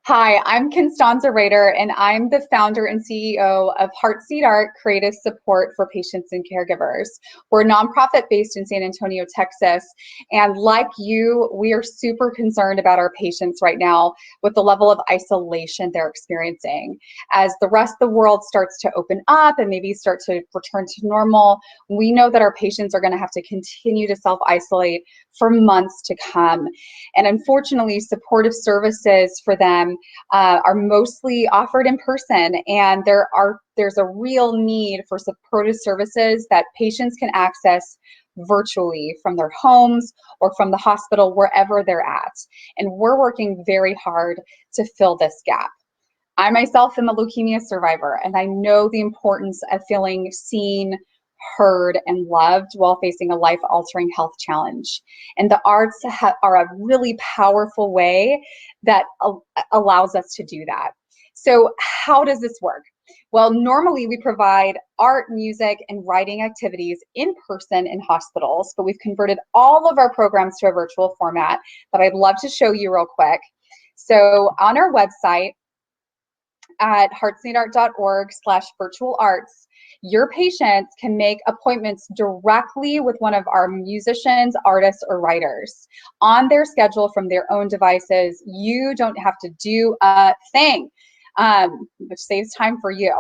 Hi, I'm Constanza and I'm the founder and CEO of Heartseed Art Creative Support for Patients and Caregivers. We're a nonprofit based in San Antonio, Texas. And like you, we are super concerned about our patients right now with the level of isolation they're experiencing. As the rest of the world starts to open up and maybe start to return to normal, we know that our patients are going to have to continue to self-isolate for months to come. And unfortunately, supportive services for them are mostly offered in person, and there's a real need for supportive services that patients can access virtually from their homes or from the hospital, wherever they're at. And we're working very hard to fill this gap. I myself am a leukemia survivor, and I know the importance of feeling seen, heard, and loved while facing a life-altering health challenge. And the arts are a really powerful way that allows us to do that. So how does this work? Well, normally we provide art, music, and writing activities in person in hospitals, but we've converted all of our programs to a virtual format that I'd love to show you real quick. So on our website at heartseedart.org/virtual arts, your patients can make appointments directly with one of our musicians, artists, or writers on their schedule from their own devices. You don't have to do a thing, which saves time for you.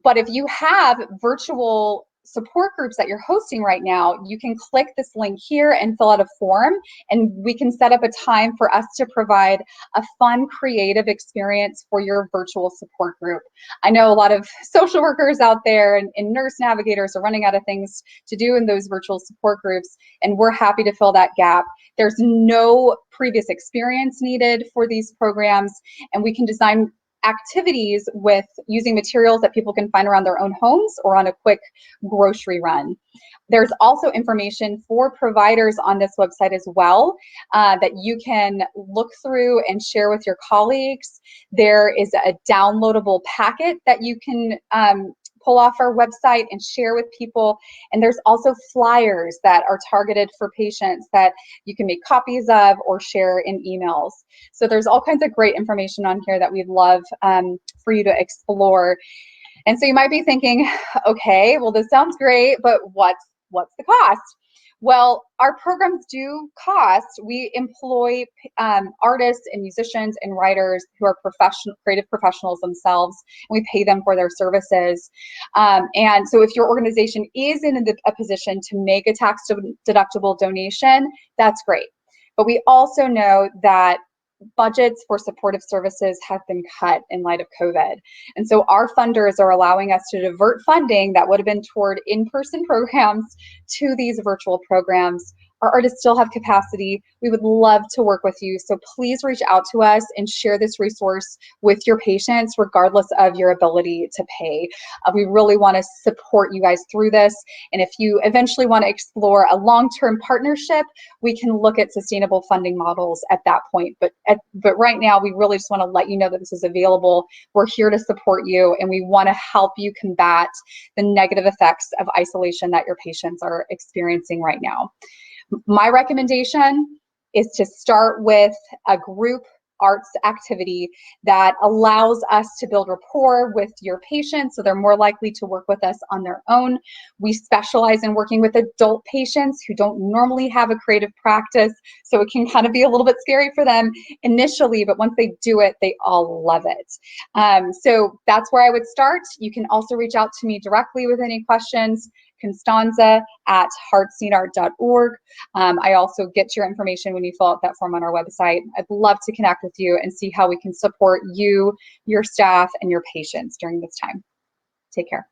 But if you have virtual support groups that you're hosting right now, you can click this link here and fill out a form, and we can set up a time for us to provide a fun, creative experience for your virtual support group. I know a lot of social workers out there and nurse navigators are running out of things to do in those virtual support groups, and we're happy to fill that gap. There's no previous experience needed for these programs, and we can design activities with using materials that people can find around their own homes or on a quick grocery run. There's also information for providers on this website as well that you can look through and share with your colleagues. There is a downloadable packet that you can pull off our website and share with people. And there's also flyers that are targeted for patients that you can make copies of or share in emails. So there's all kinds of great information on here that we'd love for you to explore. And so you might be thinking, okay, well, this sounds great, but what's the cost? Well, our programs do cost. We employ artists and musicians and writers who are creative professionals themselves, and we pay them for their services. And so if your organization is in a position to make a tax-deductible donation, that's great. But we also know that budgets for supportive services have been cut in light of COVID. And so our funders are allowing us to divert funding that would have been toward in-person programs to these virtual programs. Our artists still have capacity. We would love to work with you. So please reach out to us and share this resource with your patients, regardless of your ability to pay. We really want to support you guys through this. And if you eventually want to explore a long-term partnership, we can look at sustainable funding models at that point. But right now, we really just want to let you know that this is available. We're here to support you, and we want to help you combat the negative effects of isolation that your patients are experiencing right now. My recommendation is to start with a group arts activity that allows us to build rapport with your patients so they're more likely to work with us on their own. We specialize in working with adult patients who don't normally have a creative practice, so it can kind of be a little bit scary for them initially, but once they do it, they all love it. So that's where I would start. You can also reach out to me directly with any questions. Constanza at heartseedart.org. I also get your information when you fill out that form on our website. I'd love to connect with you and see how we can support you, your staff, and your patients during this time. Take care.